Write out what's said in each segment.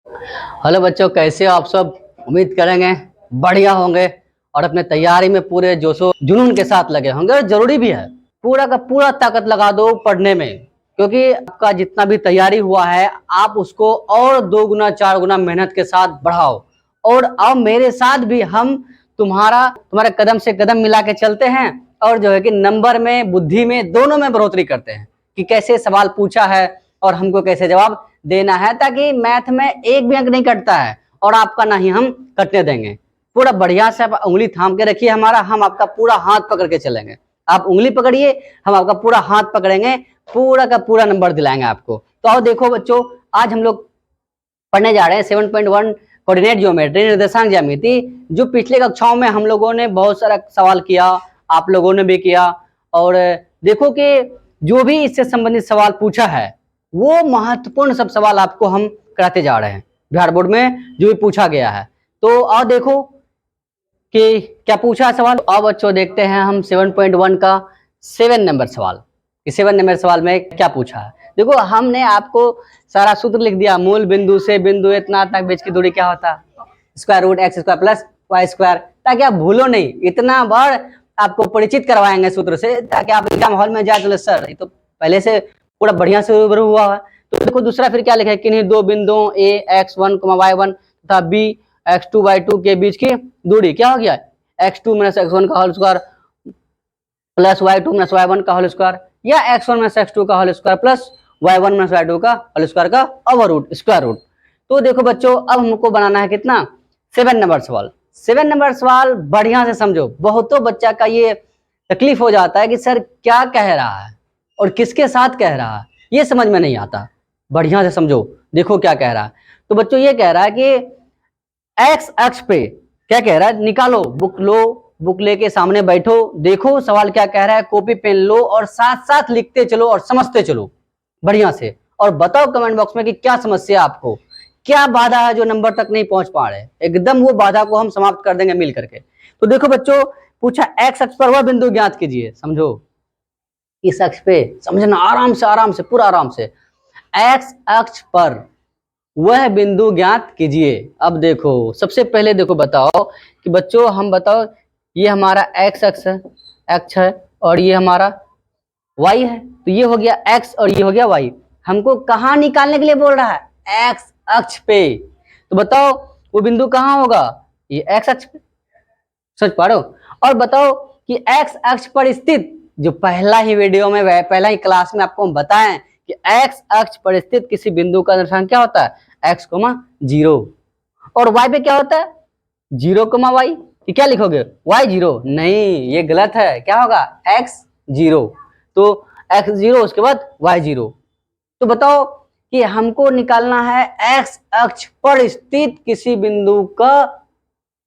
Hello बच्चों, कैसे हो आप सब। उम्मीद करेंगे बढ़िया होंगे और अपने तैयारी में पूरे जोशो जुनून के साथ लगे होंगे। और जरूरी भी है, पूरा का पूरा ताकत लगा दो पढ़ने में, क्योंकि आपका जितना भी तैयारी हुआ है आप उसको और 2 गुना 4 गुना मेहनत के साथ बढ़ाओ। और अब मेरे साथ भी हम तुम्हारे कदम से कदम मिला के चलते हैं और जो है कि नंबर में, बुद्धि में, दोनों में बढ़ोतरी करते हैं कि कैसे सवाल पूछा है और हमको कैसे जवाब देना है, ताकि मैथ में एक भी अंक नहीं कटता है और आपका ना ही हम कटने देंगे। पूरा बढ़िया से आप उंगली थाम के रखिए हमारा, हम आपका पूरा हाथ पकड़ के चलेंगे। आप उंगली पकड़िए, हम आपका पूरा हाथ पकड़ेंगे, पूरा का पूरा नंबर दिलाएंगे आपको। तो आओ देखो बच्चों, आज हम लोग पढ़ने जा रहे हैं 7.1 कोऑर्डिनेट ज्योमेट्री, निर्देशांक ज्यामिति, जो पिछले कक्षाओं में हम लोगों ने बहुत सारा सवाल किया, आप लोगों ने भी किया। और देखो कि जो भी इससे संबंधित सवाल पूछा है वो महत्वपूर्ण सब सवाल आपको हम कराते जा रहे हैं, बिहार बोर्ड में जो भी पूछा गया है। तो आओ देखो कि क्या पूछा है सवाल। अब बच्चों देखते हैं हम 7.1 का 7 नंबर सवाल। इस 7 नंबर सवाल में क्या पूछा है। देखो, हमने आपको सारा सूत्र लिख दिया। मूल बिंदु से बिंदु इतना तक बीच की दूरी क्या होता है, square root X square plus Y square, ताकि आप भूलो नहीं। इतना बार आपको परिचित करवाएंगे सूत्र से, ताकि आप एग्जाम हॉल में जाए तो सर ये तो पहले से पूरा बढ़िया से रूबरू हुआ है। तो देखो दूसरा फिर क्या लिखा है, किन्हीं दो बिंदुओं ए x1, y1 तथा b x2, y2 के बीच की दूरी क्या हो गया, x2 - x1 का whole square plus y2 - y1 का होल स्क्वायर, या x1 - x2 का whole square plus y1 - y2 का होल स्क्वायर का ओवर रूट, स्क्वायर रूट। तो देखो बच्चों, अब हमको बनाना है कितना, 7 नंबर सवाल। 7 नंबर सवाल बढ़िया से समझो। बहुतों बच्चा का ये तकलीफ हो जाता है कि सर क्या कह रहा है और किसके साथ कह रहा है, ये समझ में नहीं आता। बढ़िया से समझो, देखो क्या कह रहा है। तो बच्चों ये कह रहा है कि एक्स अक्ष पे क्या कह रहा है, निकालो, बुक लो, बुक लेके सामने बैठो, देखो सवाल क्या कह रहा है, कॉपी पेन लो और साथ साथ लिखते चलो और समझते चलो बढ़िया से। और बताओ कमेंट बॉक्स में कि क्या समस्या आपको, क्या बाधा है जो नंबर तक नहीं पहुंच पा रहे। एकदम वो बाधा को हम समाप्त कर देंगे मिल करके। तो देखो बच्चों, पूछा एक्स अक्ष पर वह बिंदु ज्ञात कीजिए। समझो, इस अक्ष पे समझना, आराम से पूरा आराम से। एक्स अक्ष पर वह बिंदु ज्ञात कीजिए। अब देखो, सबसे पहले देखो बताओ कि बच्चों, हम बताओ ये हमारा एक्स अक्ष है और ये हमारा वाई है। तो ये हो गया एक्स और ये हो गया वाई। हमको कहाँ निकालने के लिए बोल रहा है, एक्स अक्ष पे। तो बताओ वो बिंदु कहाँ होगा, ये एक्स अक्ष पे। सोच पा रहे हो। और बताओ कि एक्स अक्ष पर स्थित, जो पहला ही वीडियो में, पहला ही क्लास में आपको हम बताएं कि एक्स अक्ष पर स्थित किसी बिंदु का निर्देशांक क्या होता है, x, 0। और y पे क्या होता है, 0, y। ये क्या लिखोगे, y 0, नहीं ये गलत है, क्या होगा x 0। तो x 0 उसके बाद y 0। तो बताओ कि हमको निकालना है x अक्ष पर स्थित किसी बिंदु का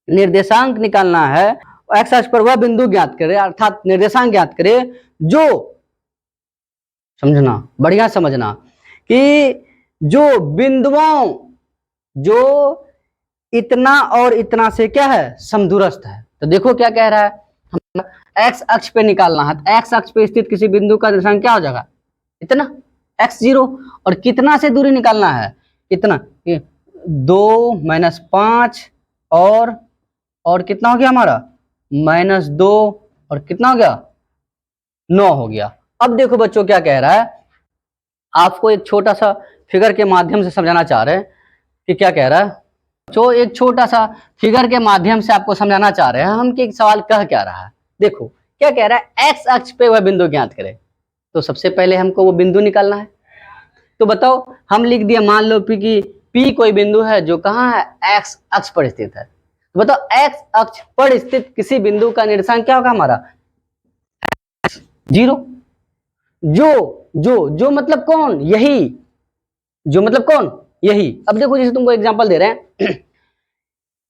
निर्देशांक निकालना है। एक्स अक्ष पर वह बिंदु ज्ञात करे, अर्थात निर्देशांक ज्ञात करे जो, समझना बढ़िया समझना, कि जो बिंदुओं जो इतना और इतना से क्या है, समदूरस्थ है। तो देखो क्या कह रहा है, एक्स अक्ष पे निकालना है। एक्स अक्ष पे स्थित किसी बिंदु का निर्देशांक क्या हो जाएगा, इतना x 0। और कितना से दूरी निकालना है, इतना, 2 - 5 और कितना हो गया हमारा, -2 और कितना हो गया, 9 हो गया। अब देखो बच्चों क्या कह रहा है, आपको एक छोटा सा फिगर के माध्यम से समझाना चाह रहे हैं कि क्या कह रहा है। जो एक छोटा सा फिगर के माध्यम से आपको समझाना चाह रहे हैं हम कि सवाल कह क्या रहा है। देखो क्या कह रहा है, एक्स अक्ष पे वह बिंदु ज्ञात करे। तो सबसे पहले हमको वो बिंदु निकालना है। तो बताओ, हम लिख दिया, मान लो कि P कोई बिंदु है जो कहाँ है, एक्स अक्ष पर स्थित है। तो बताओ एक्स अक्ष पर स्थित किसी बिंदु का निर्देशांक क्या होगा हमारा, 0। जो मतलब कौन, यही, जो मतलब कौन, यही। अब देखो जैसे तुमको एग्जांपल दे रहे हैं,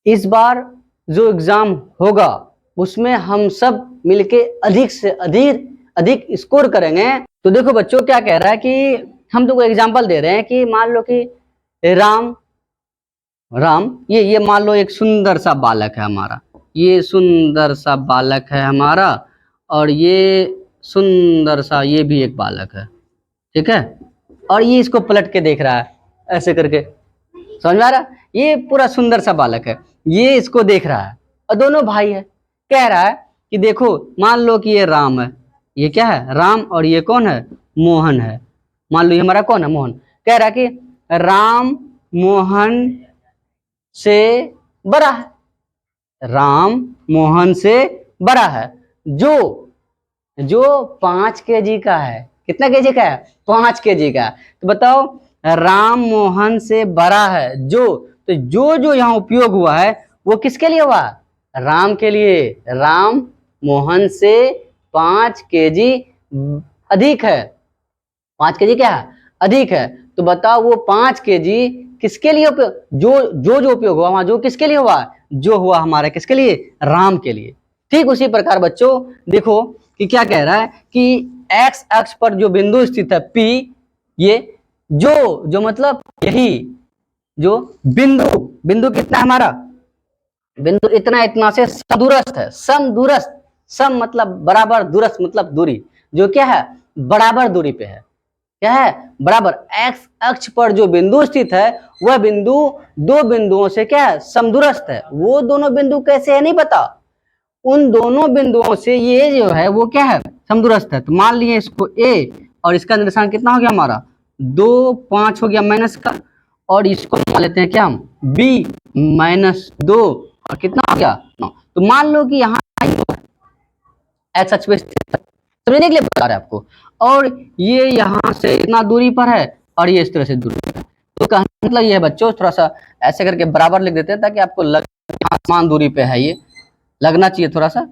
इस बार जो एग्जाम होगा उसमें हम सब मिलके अधिक से अधिक स्कोर करेंगे। तो देखो बच्चों क्या कह रहा है कि हम तुमको एग्जांपल दे रहे हैं कि मान लो कि राम ये मान लो एक सुंदर सा बालक है हमारा, ये सुंदर सा बालक है हमारा, और ये सुंदर सा ये भी एक बालक है, ठीक है। और ये इसको पलट के देख रहा है ऐसे करके, समझ में आ रहा? ये पूरा सुंदर सा बालक है, ये इसको देख रहा है और दोनों भाई है। कह रहा है कि देखो, मान लो कि ये राम है, ये क्या है? राम, और ये कौन है? मोहन है। मान लो ये हमारा कौन है? मोहन। कह रहा है कि राम मोहन से बड़ा है, राम मोहन से बड़ा है, जो जो 5 kg का है। कितना केजी का है? 5 kg का। तो बताओ, राम मोहन से बड़ा है जो, तो जो जो यहाँ उपयोग हुआ है वो किसके लिए हुआ? राम के लिए। राम मोहन से 5 kg अधिक है। 5 kg क्या है? अधिक है। तो बताओ वो 5 kg किसके लिए उपयोग, जो उपयोग हुआ वहां, जो किसके लिए हुआ? जो हुआ हमारे किसके लिए? राम के लिए। ठीक उसी प्रकार बच्चों देखो कि क्या कह रहा है कि एक्स अक्ष पर जो बिंदु स्थित है P, ये जो मतलब यही जो बिंदु कितना है हमारा? बिंदु इतना से समदूरस्थ है। समदूरस्थ, सम मतलब बराबर, दूरस्थ मतलब दूरी, जो क्या है? बराबर दूरी पे है। क्या है? बराबर। एक्स अक्ष पर जो बिंदु स्थित है वह बिंदु दो बिंदुओं से क्या है? समदूरस्थ है। वो दोनों बिंदु कैसे है नहीं पता, उन दोनों बिंदुओं से ये जो है वो क्या है? समदूरस्थ है। तो मान लिए इसको A, और इसका निर्देशांक कितना हो गया हमारा? 2, 5 हो गया माइनस का, और इसको मान लेते हैं क्या हम? B -2, और कितना हो गया? 9। तो मान लो कि यहाँ एक्स अक्ष पे समझने के लिए बता रहे हैं आपको, और ये यहाँ से इतना दूरी पर है और ये इस तरह से दूरी पर है। तो कहने मतलब ये है बच्चों, थोड़ा सा ऐसे करके बराबर लिख देते हैं ताकि आपको लगे समान दूरी पे है, ये लगना चाहिए थोड़ा सा।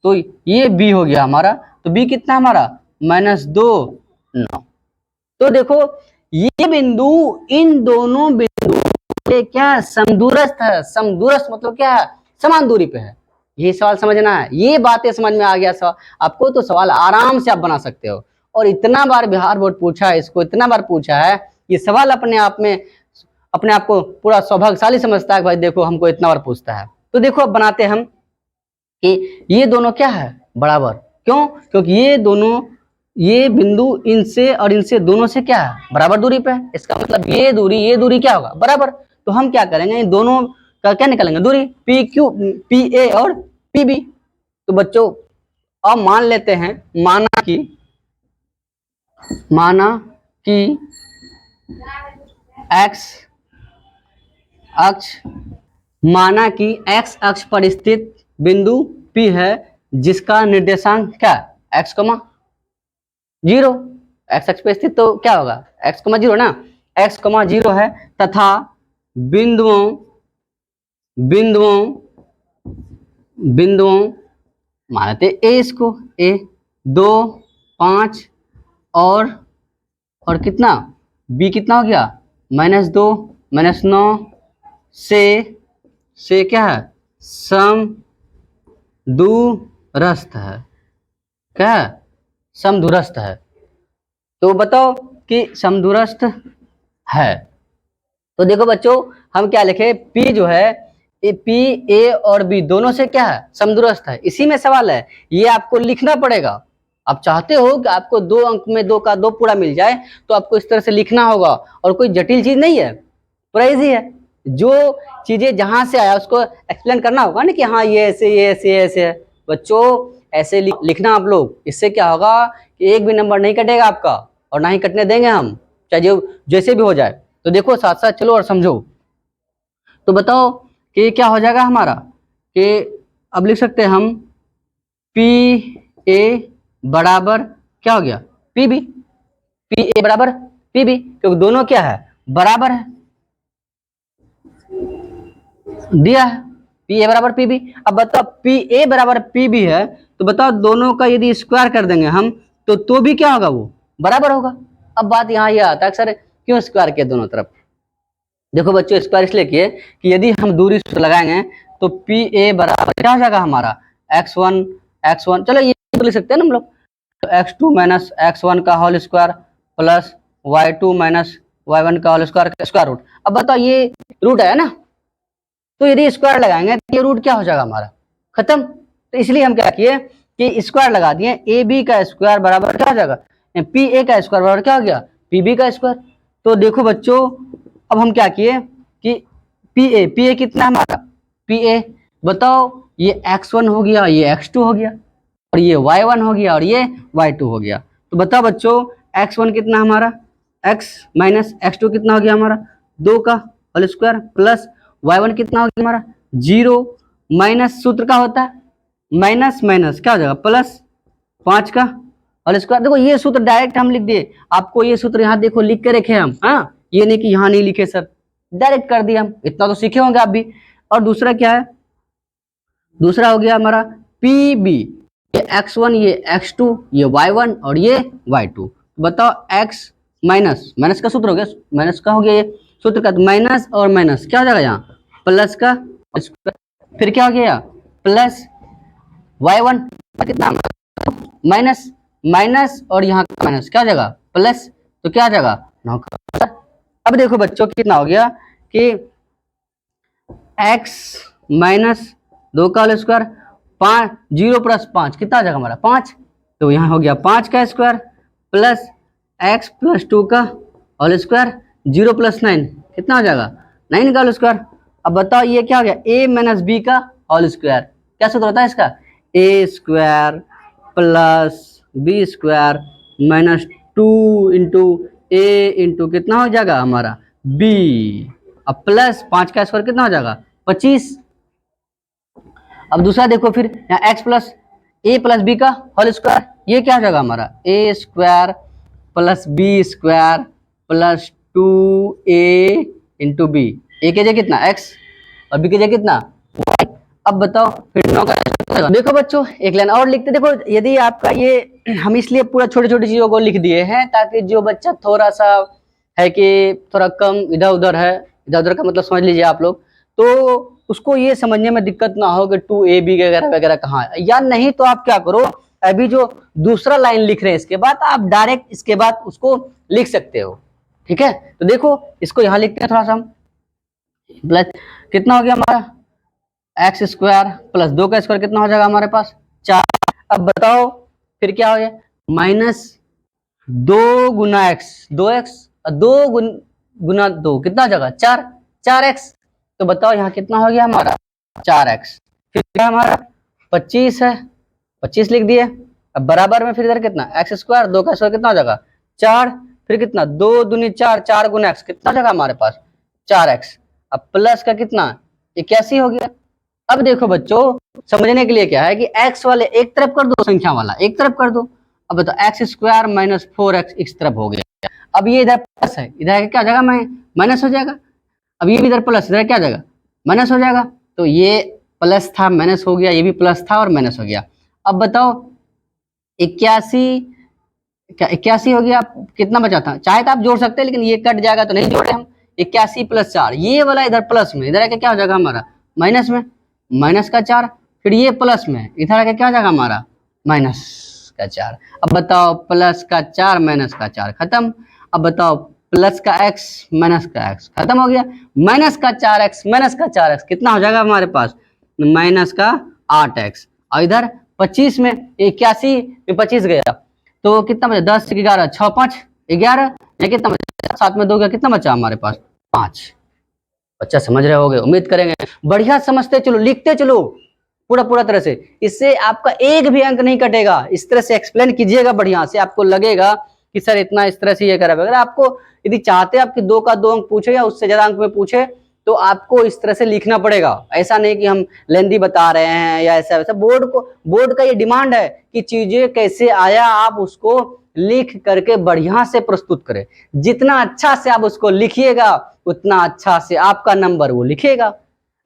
तो ये B हो गया हमारा। तो B कितना हमारा? -2, 9। तो देखो ये बिंदु इन दोनों बिंदुओं पे क्या? समदूरस्थ है। समदूरस्थ मतलब क्या है? समान दूरी पे है। ये सवाल समझना है, ये बातें समझ में आ गया सवाल आपको, तो सवाल आराम से आप बना सकते हो। और इतना बार बिहार बोर्ड पूछा है इसको, इतना बार पूछा है, ये सवाल अपने आप में अपने आप को पूरा सौभाग्यशाली समझता है भाई, देखो हमको इतना बार पूछता है। तो देखो अब बनाते हम कि ये दोनों क्या है? बराबर। क्यों? क्योंकि ये दोनों, ये बिंदु इनसे और इनसे दोनों से क्या है? बराबर दूरी पे है। इसका मतलब ये दूरी क्या होगा? बराबर। तो हम क्या करेंगे, इन दोनों का क्या निकालेंगे? दूरी PA और PB। तो बच्चों अब मान लेते हैं, माना कि एक्स अक्ष पर स्थित बिंदु P है जिसका निर्देशांक क्या? x, 0। एक्स अक्ष पे स्थित तो क्या होगा? x, 0 ना। x, 0 है, तथा बिंदुओं मानते A, इसको A 2, 5 और कितना? B कितना हो गया? -2, -9 से क्या है? समदूरस्थ है। क्या है? समदूरस्थ है। तो बताओ कि समदूरस्थ है। तो देखो बच्चों हम क्या लिखे? P जो है, P, A और B दोनों से क्या है? समदूरस्थ है। इसी में सवाल है, ये आपको लिखना पड़ेगा। आप चाहते हो कि आपको 2 अंक में 2 का 2 पूरा मिल जाए, तो आपको इस तरह से लिखना होगा, और कोई जटिल चीज नहीं है, पूरा इजी है। जो चीजें जहां से आया उसको एक्सप्लेन करना होगा ना कि हाँ ये ऐसे है। बच्चों ऐसे लिखना आप लोग, इससे क्या होगा कि एक भी नंबर नहीं कटेगा आपका, और ना ही कटने देंगे हम, चाहे जो जैसे भी हो जाए। तो देखो साथ साथ चलो और समझो। तो बताओ कि क्या हो जाएगा हमारा, कि अब लिख सकते हैं हम PA बराबर क्या हो गया? PB। PA बराबर PB, क्योंकि दोनों क्या है? बराबर है, दिया है PA बराबर PB। अब बताओ PA बराबर PB है, तो बताओ दोनों का यदि स्क्वायर कर देंगे हम, तो भी क्या होगा? वो बराबर होगा। अब बात यहाँ ये आता है सर क्यों स्क्वायर किया दोनों तरफ? देखो बच्चों स्क्वायर इसलिए किए कि यदि हम दूरी सूत्र लगाएंगे तो PA बराबर क्या हो जाएगा हमारा? x1, चलो ये तो लिख सकते हैं ना हम लोग, तो x2 - x1 का whole square plus y2 - y1 का होल स्क्वायर रूट। अब बताओ ये रूट है ना, तो यदि स्क्वायर लगाएंगे तो ये रूट क्या हो जाएगा हमारा? खत्म। तो इसलिए हम क्या किए कि स्क्वायर लगा दिए। AB का स्क्वायर बराबर क्या हो जाएगा? PA का स्क्वायर बराबर क्या हो गया? PB का स्क्वायर। तो देखो बच्चों अब हम क्या किए कि पी ए कितना है हमारा, पी ए बताओ, ये x1 हो गया, ये x2 हो गया, और ये y1 हो गया, और ये y2 हो गया। तो बताओ बच्चों x1 कितना हमारा, x माइनस x2 कितना हो गया हमारा, 2 का होल स्क्वायर, प्लस y1 कितना हो गया हमारा 0, माइनस सूत्र का होता है माइनस माइनस क्या हो जाएगा प्लस 5 का होल स्क्वायर। देखो ये सूत्र डायरेक्ट हम लिख दिए, आपको ये सूत्र यहाँ देखो लिख के रखे हम, हाँ ये नहीं कि यहाँ नहीं लिखे सर, डायरेक्ट कर दिया हम, इतना तो सीखे होंगे आप भी। और दूसरा क्या है, दूसरा हो गया हमारा पी बी, ये x1 ये x2 ये y1 और ये y2। बताओ x माइनस माइनस का सूत्र हो गया, माइनस का हो गया ये सूत्र का, माइनस और माइनस क्या हो जाएगा यहाँ प्लस का, फिर क्या हो गया प्लस y1 कितना माइनस माइनस और यहाँ माइनस क्या हो जाएगा प्लस, तो क्या आ जाएगा 9 का। अब देखो बच्चों कितना हो गया कि x माइनस 2 का होल स्क्वायर 5 0 प्लस 5 कितना आ जाएगा हमारा 5, तो यहाँ हो गया 5 का स्क्वायर प्लस x प्लस 2 का होल स्क्वायर 0 प्लस 9 कितना हो जाएगा 9 का होल स्क्वायर। अब बताओ ये क्या हो गया a माइनस बी का होल स्क्वायर, क्या सूत्र होता है इसका, a square plus B square minus 2 into A into कितना हो जाएगा हमारा b, अब प्लस 5 का स्क्वायर कितना हो जाएगा 25। अब दूसरा देखो फिर यहाँ x plus A plus B का होल स्क्वायर, ये क्या हो जाएगा हमारा A square plus B square plus 2a into B, A के जगह कितना x और बी के जगह कितना y। अब बताओ फिर 9 का, देखो बच्चों एक लाइन और लिखते, देखो यदि आपका ये हम इसलिए पूरा छोटी छोटी चीजों को लिख दिए हैं ताकि जो बच्चा थोड़ा सा है कि थोड़ा कम इधर उधर है, इधर उधर का मतलब समझ लीजिए आप लोग, तो उसको ये समझने में दिक्कत ना हो कि 2ab वगैरह वगैरह कहाँ है, या नहीं तो आप क्या करो, अभी जो दूसरा लाइन लिख रहे हैं इसके बाद आप डायरेक्ट इसके बाद उसको लिख सकते हो, ठीक है। तो देखो इसको यहाँ लिखते हैं थोड़ा सा हम, प्लस कितना हो गया हमारा एक्स स्क्वायर प्लस 2 का स्क्वायर कितना हो जाएगा हमारे पास 4। अब बताओ फिर क्या हो गया माइनस 2 गुना एक्स 2x और 2 गुना 2 कितना हो जाएगा 4x। तो बताओ यहाँ कितना हो गया हमारा 4x, फिर क्या हमारा 25 है, 25 लिख दिए। अब बराबर में फिर इधर कितना एक्स स्क्वायर 2 का स्क्वायर कितना हो जाएगा 4, फिर कितना 2 दूनी 4 4 गुना x कितना हो जाएगा हमारे पास 4x। अब प्लस का कितना 81 हो गया। अब देखो बच्चों समझने के लिए क्या है कि x वाले एक तरफ कर दो, संख्या वाला एक तरफ कर दो। अब बताओ एक्स स्क्वायर माइनस 4x इस तरफ हो गया, अब ये इधर प्लस है, इधर क्या हो जाएगा माइनस हो जाएगा, अब ये भी इधर प्लस, इधर क्या हो जाएगा माइनस हो जाएगा, तो ये प्लस था माइनस हो गया, ये भी प्लस था और माइनस हो गया। अब बताओ 81 हो गया, कितना बचा था, चाहे तो आप जोड़ सकते हैं लेकिन ये कट जाएगा तो नहीं जोड़े हम, 81 प्लस 4, ये वाला इधर प्लस में, इधर आके क्या हो जाएगा हमारा माइनस में, माइनस का 4, फिर ये प्लस में, इधर आके क्या हो जाएगा हमारा माइनस का 4। अब बताओ प्लस का 4 माइनस का 4 खत्म। अब बताओ प्लस का x माइनस का x खत्म हो गया, माइनस का 4x माइनस का 4x कितना हो जाएगा हमारे पास माइनस का 8x, और इधर 25 में 81 में 25 गया तो कितना बचा 10 11 6 5 11, या कितना बचा 7 में 2 गया कितना बचा हमारे पास 5। बच्चा समझ रहे होगे, उम्मीद करेंगे बढ़िया समझते चलो, लिखते चलो पूरा पूरा तरह से, इससे आपका एक भी अंक नहीं कटेगा। इस तरह से एक्सप्लेन कीजिएगा बढ़िया से, आपको लगेगा कि सर इतना इस तरह से ये करा। अगर आपको यदि चाहते हैं आपकी 2 का 2 अंक पूछे या उससे ज्यादा अंक में पूछे तो आपको इस तरह से लिखना पड़ेगा, ऐसा नहीं कि हम लेंदी बता रहे हैं या ऐसा वैसा। बोर्ड का ये डिमांड है कि चीजें कैसे आया आप उसको लिख करके बढ़िया से प्रस्तुत करें। जितना अच्छा से आप उसको लिखिएगा उतना अच्छा से आपका नंबर वो लिखेगा,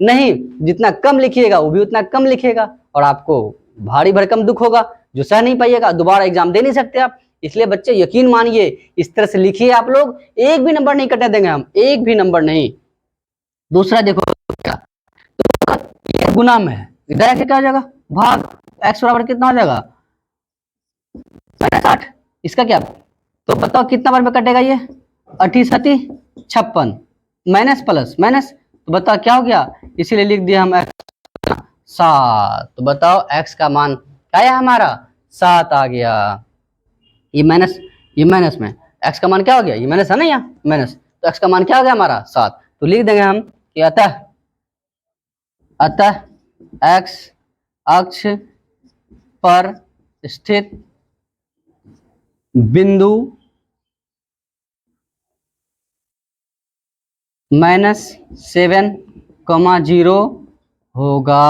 नहीं जितना कम लिखिएगा वो भी उतना कम लिखेगा, और आपको भारी भरकम दुख होगा जो सह नहीं पाइएगा, दोबारा एग्जाम दे नहीं सकते आप। इसलिए बच्चे यकीन मानिए इस तरह से लिखिए आप लोग, एक भी नंबर नहीं कटने देंगे हम, एक भी नंबर नहीं। दूसरा देखो क्या, तो गुना में है, इधर आके क्या हो जाएगा भाग, x बराबर कितना हो जाएगा -8, इसका क्या, तो बताओ कितना बार में कटेगा ये 88 56 माइनस प्लस माइनस, तो बताओ क्या हो गया, इसीलिए लिख दिया हम x 7। तो बताओ x का मान क्या है हमारा 7 आ गया, ये माइनस में x का मान क्या हो गया, ये माइनस है ना यहाँ माइनस, तो x का मान क्या हो गया हमारा 7। तो लिख देंगे हम कि अतः x अक्ष पर स्थित बिंदु -7,0 होगा।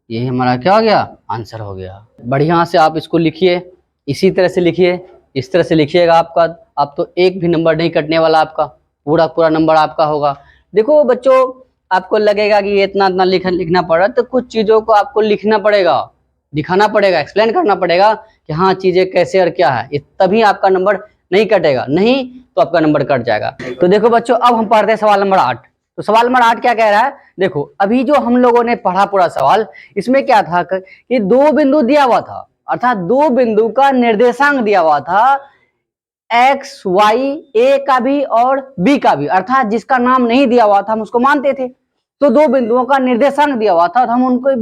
यही हमारा क्या हो गया, आंसर हो गया। बढ़िया से आप इसको लिखिए, इसी तरह से लिखिए, इस तरह से लिखिएगा आपका, आप तो एक भी नंबर नहीं कटने वाला, आपका पूरा पूरा नंबर आपका होगा। देखो बच्चों, आपको लगेगा कि ये इतना इतना लिखना पड़ रहा है, तो कुछ चीजों को आपको लिखना पड़ेगा, दिखाना पड़ेगा, एक्सप्लेन करना पड़ेगा कि हाँ चीजें कैसे और क्या है, तभी आपका नंबर नहीं कटेगा, नहीं तो आपका नंबर कट जाएगा। तो देखो बच्चों, अब हम पढ़ते हैं सवाल नंबर 8। तो सवाल नंबर 8 क्या कह रहा है, देखो अभी जो हम लोगों ने पढ़ा पूरा सवाल, इसमें क्या था कि दो बिंदु दिया हुआ था, अर्थात दो बिंदु का निर्देशांक दिया हुआ था, एक्स वाई, ए का भी और बी का भी, अर्थात जिसका नाम नहीं दिया हुआ था हम उसको मानते थे। तो दो बिंदुओं का निर्देशांक दिया हुआ था, तो हम उनके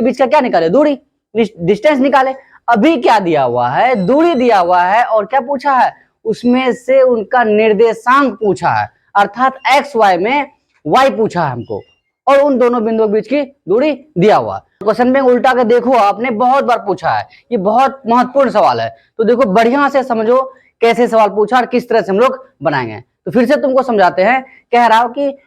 बीच का क्या निकाले, दूरी, डिस्टेंस निकाले। अभी क्या दिया हुआ है, दूरी दिया हुआ है, और क्या पूछा है, उसमें से उनका निर्देशांक पूछा है, अर्थात एक्स वाई में वाई पूछा है हमको, और उन दोनों बिंदुओं के बीच की दूरी दिया हुआ। क्वेश्चन में उल्टा के देखो, आपने बहुत बार पूछा है, ये बहुत महत्वपूर्ण सवाल है। तो देखो बढ़िया से समझो कैसे सवाल पूछा और किस तरह से हम लोग बनाएंगे। तो फिर से तुमको समझाते हैं। कह रहा हूं कि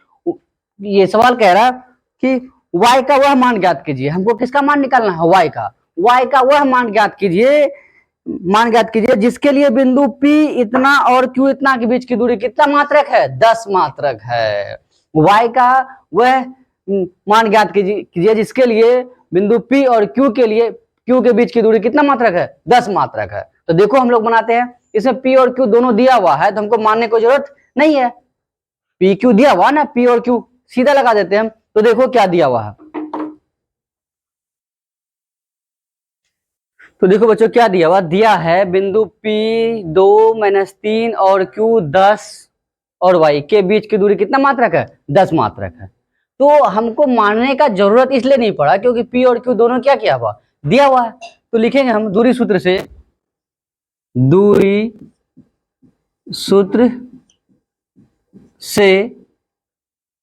ये सवाल कह रहा कि y का वह मान ज्ञात कीजिए, हमको किसका मान निकालना है, y का वह मान ज्ञात कीजिए जिसके लिए बिंदु P इतना और Q इतना के बीच की दूरी कितना मात्रक है, 10 मात्रक है। y का वह मान ज्ञात कीजिए जिसके लिए बिंदु P और Q के बीच की दूरी कितना मात्रक है, 10 मात्रक है। तो देखो हम लोग बनाते हैं, इसमें P और Q दोनों दिया हुआ है, तो हमको मानने की जरूरत नहीं है, P Q दिया हुआ ना, P और Q सीधा लगा देते हैं हम। तो देखो क्या दिया हुआ है, तो देखो बच्चों क्या दिया हुआ, दिया है बिंदु P 2-3 और Q 10 और y के बीच की दूरी कितना मात्रक है, 10 मात्रक है। तो हमको मानने का जरूरत इसलिए नहीं पड़ा क्योंकि P और Q दोनों क्या किया हुआ, दिया हुआ है। तो लिखेंगे हम दूरी सूत्र से,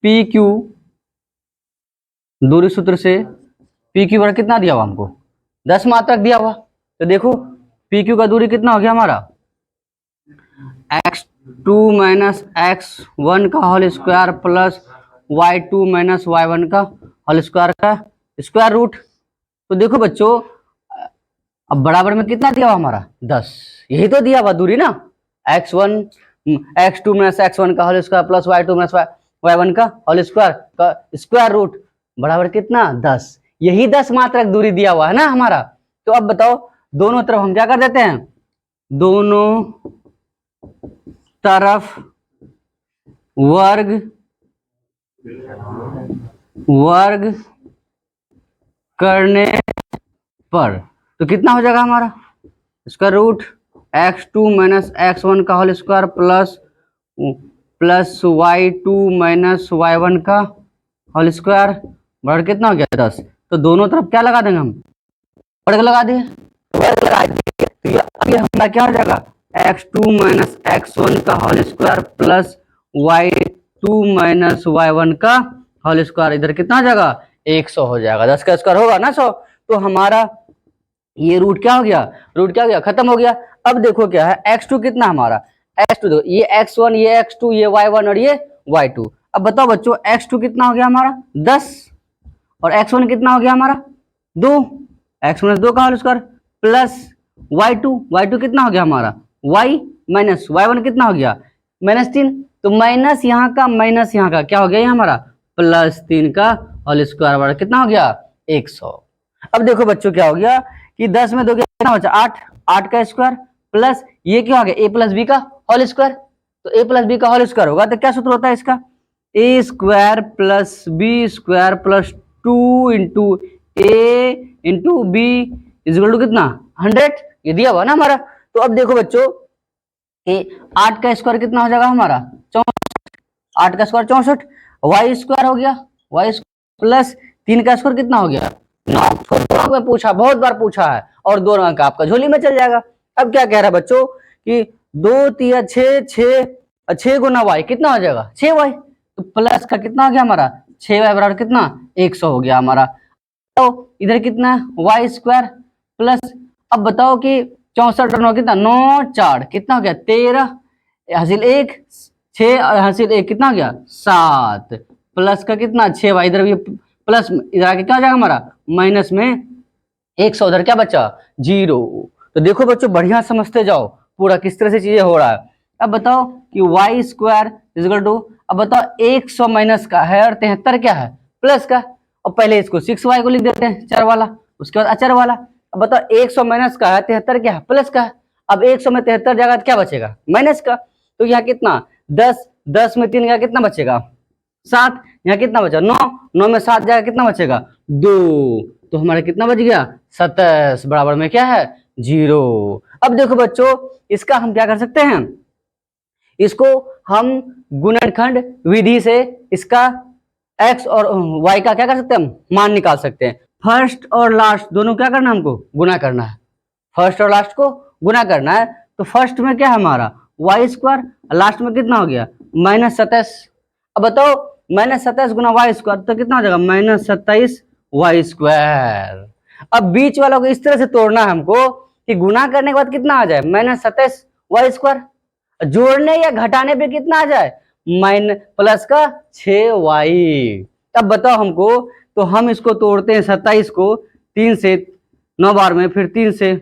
PQ दूरी सूत्र से PQ पर कितना दिया हुआ हमको, 10 मात्रक दिया हुआ। तो देखो PQ का दूरी कितना हो गया हमारा, x2 - x1 का whole square plus y2 - y1 का होल स्क्वायर का स्क्वायर रूट। तो देखो बच्चों, अब बराबर में कितना दिया हुआ हमारा, 10, यही तो दिया हुआ दूरी ना, x2 - x1 का whole square plus y2 - y1 का होल स्क्वायर का स्क्वायर रूट बराबर कितना, 10, यही 10 मात्रक दूरी दिया हुआ है ना हमारा। तो अब बताओ, दोनों तरफ हम क्या कर देते हैं, दोनों तरफ वर्ग करने पर तो कितना हो जाएगा हमारा, इसका रूट x2 - x1 का whole square plus y2 - y1 का होल स्क्वायर बराबर कितना हो गया, 10। तो दोनों तरफ क्या लगा देंगे हम, वर्ग लगा दिए, वर्ग लगा दिए। तो ये हमारा क्या हो जाएगा, x2 - x1 का whole square plus y2 - y1 का होल स्क्वायर, इधर कितना हो जाएगा, 100 हो जाएगा, 10 का स्क्वायर होगा ना 100। तो हमारा ये रूट क्या हो गया, खत्म हो गया। अब देखो क्या है, x2 कितना हमारा, x2 देखो, ये x1 ये x2 ये y1 और ये y2। अब बताओ बच्चों, x2 कितना हो गया हमारा, 10, और x1 कितना हो गया हमारा, 2, x - 2 का होल स्क्वायर प्लस y2 कितना हो गया हमारा, y - y1 कितना हो गया, -3। तो माइनस यहाँ का माइनस यहाँ का क्या हो गया, हमारा +3 का होल स्क्वायर बराबर कितना हो गया, 100। अब देखो बच्चों क्या हो गया कि 10 में 2 कितना बचा, 8 का स्क्वायर प्लस ये क्या हो गया, a + b का होल स्क्वायर। तो a + b का होल स्क्वायर होगा तो क्या सूत्र होता है इसका, a² + b² + 2 × a × b = कितना, 100। ये दिया हुआ ना हमारा। तो अब देखो बच्चों कि 8 का स्क्वायर कितना हो जाएगा हमारा, 64, 8 का स्क्वायर 64, y² हो गया, y प्लस 3 का स्क्वायर कितना हो गया, 9। में पूछा, बहुत बार पूछा है, और 2 अंक आपका झोली में चल जाएगा। अब क्या कह रहा है बच्चों कि 2 × 3 = 6, 6 गुना y कितना हो जाएगा, 6y। तो प्लस का कितना हो गया हमारा 6y बराबर कितना 100 हो गया हमारा। तो इधर कितना वाई स्क्वायर प्लस, अब बताओ कि 64 और 9 कितना 9 4 कितना हो गया 13 हासिल 1 6 और हासिल 1 कितना हो गया 7 प्लस का कितना 6y इधर भी प्लस इधर आके क्या हो जाएगा हमारा माइनस में 100 उधर क्या बचा 0। तो देखो बच्चों बढ़िया समझते जाओ पूरा किस तरह से चीजें हो रहा है। अब बताओ कि वाई स्क्वायर इजकल टू, अब बताओ 100 माइनस का है और 73 क्या है प्लस का, और पहले इसको 6y को लिख देते हैं चर वाला, उसके बाद अचर वाला। अब बताओ 100 माइनस का है 73 क्या है प्लस का है, अब 100 में 73 जाएगा तो क्या बचेगा माइनस का, तो यहाँ कितना 10 में 3 गया कितना बचेगा 7, यहाँ कितना बचा 9 9 में 7 जाएगा कितना बचेगा 2, तो हमारा कितना बच गया 27 बराबर में क्या है 0। अब देखो बच्चों इसका हम क्या कर सकते हैं, इसको हम गुणनखंड विधि से इसका x और y का क्या कर सकते हैं हम मान निकाल सकते हैं। फर्स्ट और लास्ट दोनों क्या करना है हमको गुना करना है, फर्स्ट और लास्ट को गुना करना है। तो फर्स्ट में क्या है हमारा वाई स्क्वायर, लास्ट में कितना हो गया -27। अब बताओ -27 गुना वाई स्क्वायर तो कितना हो जाएगा -27 वाई स्क्वायर। अब बीच वालों को इस तरह से तोड़ना है हमको कि गुना करने के बाद कितना आ जाए -27 वाई स्क्वायर, जोड़ने या घटाने पे कितना आ जाए प्लस का 6y। तब बताओ हमको, तो हम इसको तोड़ते हैं 27 को 3 से 9 बार में, फिर 3 से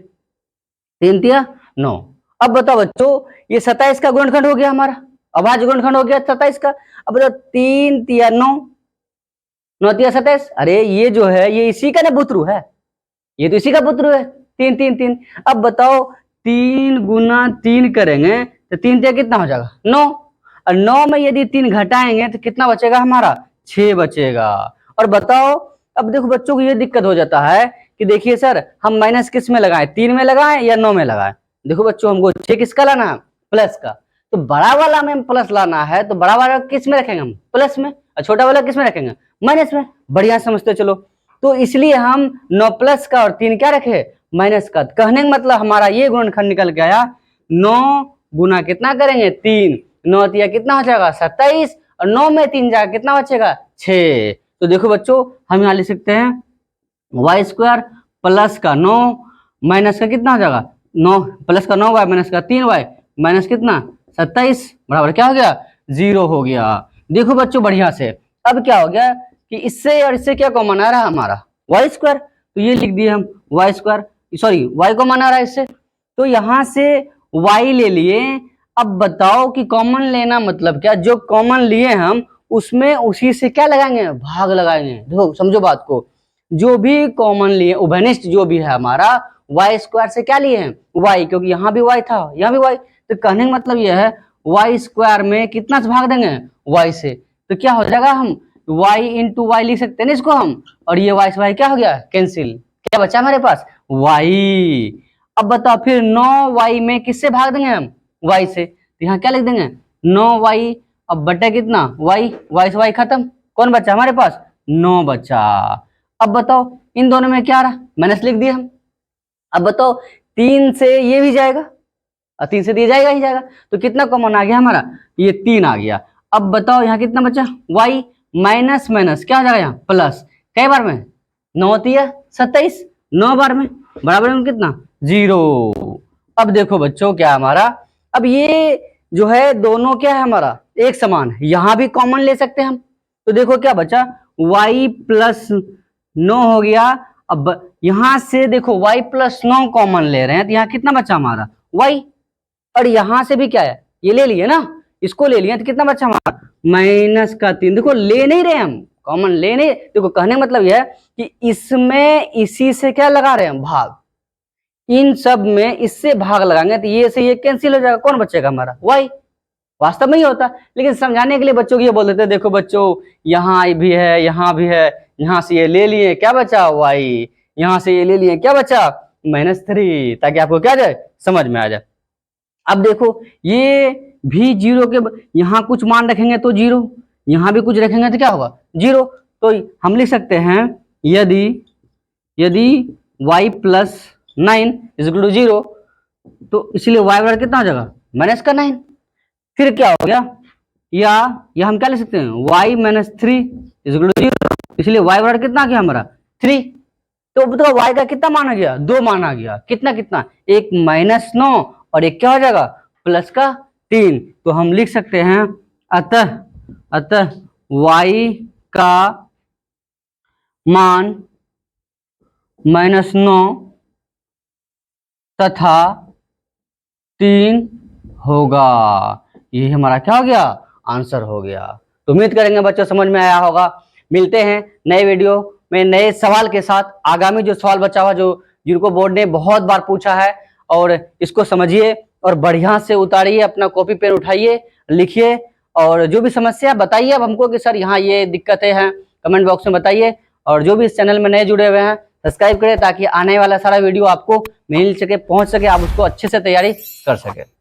3 तिया 9। अब बताओ बच्चों ये 27 का गुणनखंड हो गया हमारा, अभाज्य गुणनखंड हो गया 27 का। अब बताओ 3 तिया 9 9 तिया 27, अरे ये जो है ये इसी का ना पुत्रु है, ये तो इसी का पुत्रु है 3 3 3। अब बताओ 3 गुना 3 करेंगे तो 3 तिया कितना हो जाएगा 9, और 9 में यदि 3 घटाएंगे तो कितना बचेगा हमारा 6 बचेगा। और बताओ अब देखो बच्चों को ये दिक्कत हो जाता है कि देखिए सर हम माइनस किस में लगाएं, 3 में लगाएं या 9 में लगाएं। देखो बच्चों हमको 6 किसका लाना है प्लस का, तो बड़ा वाला में प्लस लाना है तो बड़ा वाला किस में रखेंगे हम प्लस में, और छोटा वाला किस में रखेंगे माइनस में। बढ़िया समझते चलो, तो इसलिए हम 9 प्लस का और 3 क्या रखे माइनस का। कहने का मतलब हमारा ये गुणनखंड निकल के आया 9 गुना कितना करेंगे 3, 9 तिया कितना हो जाएगा 27, और 9 में 3 जाएगा कितना बचेगा 6। तो देखो बच्चों हम यहाँ लिख सकते हैं वाई स्क्वायर प्लस का 9 माइनस का कितना हो जाएगा 9 प्लस का 9y माइनस का 3y माइनस कितना 27 बराबर क्या हो गया 0 हो गया। देखो बच्चों बढ़िया से अब क्या हो गया कि इससे और इससे क्या कॉमन आ रहा है हमारा वाई स्क्वायर, तो ये लिख दिए हम Y square, sorry Y common आ रहा है इससे, तो यहाँ से वाई ले लिए। अब बताओ कि कॉमन लेना मतलब क्या, जो कॉमन लिए हम उसमें उसी से क्या लगाएंगे भाग लगाएंगे। देखो समझो बात को, जो भी कॉमन लिए उभयनिष्ठ जो भी है हमारा वाई स्क्वायर से क्या लिए हैं वाई, क्योंकि यहाँ भी वाई था यहाँ भी वाई, तो कहने का मतलब यह है वाई स्क्वायर में कितना से भाग देंगे वाई से, तो क्या हो जाएगा हम वाई इंटू वाई लिख सकते हैं ना इसको हम, और ये वाई से वाई क्या हो गया कैंसिल, क्या बचा हमारे पास वाई। अब बताओ फिर 9y में किससे भाग देंगे हम y से, तो यहाँ क्या लिख देंगे 9y, अब बटे कितना y, y से y खत्म, कौन बचा हमारे पास 9 बचा। अब बताओ इन दोनों में क्या आ रहा माइनस लिख दिए हम। अब बताओ 3 से ये भी जाएगा और 3 से दिया जाएगा ही जाएगा, तो कितना कॉमन आ गया हमारा ये 3 आ गया। अब बताओ यहाँ कितना बचा y माइनस माइनस क्या हो जाएगा यहाँ प्लस, कई बार में 9 तिया 27, 9 बार में बराबर में कितना 0। अब देखो बच्चों क्या हमारा, अब ये जो है दोनों क्या है हमारा एक समान है, यहाँ भी कॉमन ले सकते हैं हम, तो देखो क्या बचा y प्लस 9 हो गया। अब यहाँ से देखो y प्लस 9 कॉमन ले रहे हैं तो यहाँ कितना बचा हमारा y, और यहाँ से भी क्या है ये ले लिए ना, इसको ले लिया तो कितना बचा हमारा माइनस का 3। देखो ले नहीं रहे हम कॉमन ले नहीं, देखो कहने का मतलब यह है कि इसमें इसी से क्या लगा रहे हैं भाग, इन सब में इससे भाग लगाएंगे तो ये से ये कैंसिल हो जाएगा, कौन बचेगा हमारा y। वास्तव में ही होता, लेकिन समझाने के लिए बच्चों को ये बोल देते हैं देखो बच्चों यहाँ भी है यहाँ भी है, यहाँ से ये ले लिए क्या बचा y, यहाँ से ये ले लिए क्या बचा -3, ताकि आपको क्या जाए समझ में आ जाए। अब देखो ये भी 0 के यहाँ कुछ मान रखेंगे तो 0, यहाँ भी कुछ रखेंगे तो क्या होगा 0, तो हम लिख सकते हैं यदि y plus 9 is equal to 0, तो इसलिए y बराबर कितना हो जाएगा -9। फिर क्या हो गया या हम क्या लिख सकते हैं y माइनस 3 इक्वल टू 0, इसलिए y बराबर कितना आ गया हमारा 3। तो बताओ y का कितना माना गया 2 माना गया, कितना कितना एक -9 और एक क्या हो जाएगा प्लस का 3। तो हम लिख सकते हैं अतः y का मान -9 तथा 3 होगा। यही हमारा क्या हो गया आंसर हो गया। तो उम्मीद करेंगे बच्चों समझ में आया होगा। मिलते हैं नए वीडियो में नए सवाल के साथ। आगामी जो सवाल बचा हुआ जो जिनको बोर्ड ने बहुत बार पूछा है, और इसको समझिए और बढ़िया से उतारिए, अपना कॉपी पेन उठाइए, लिखिए, और जो भी समस्या बताइए अब हमको कि सर यहाँ ये दिक्कतें हैं, कमेंट बॉक्स में बताइए। और जो भी इस चैनल में नए जुड़े हुए हैं सब्सक्राइब करें ताकि आने वाला सारा वीडियो आपको मिल सके, पहुंच सके, आप उसको अच्छे से तैयारी कर सके।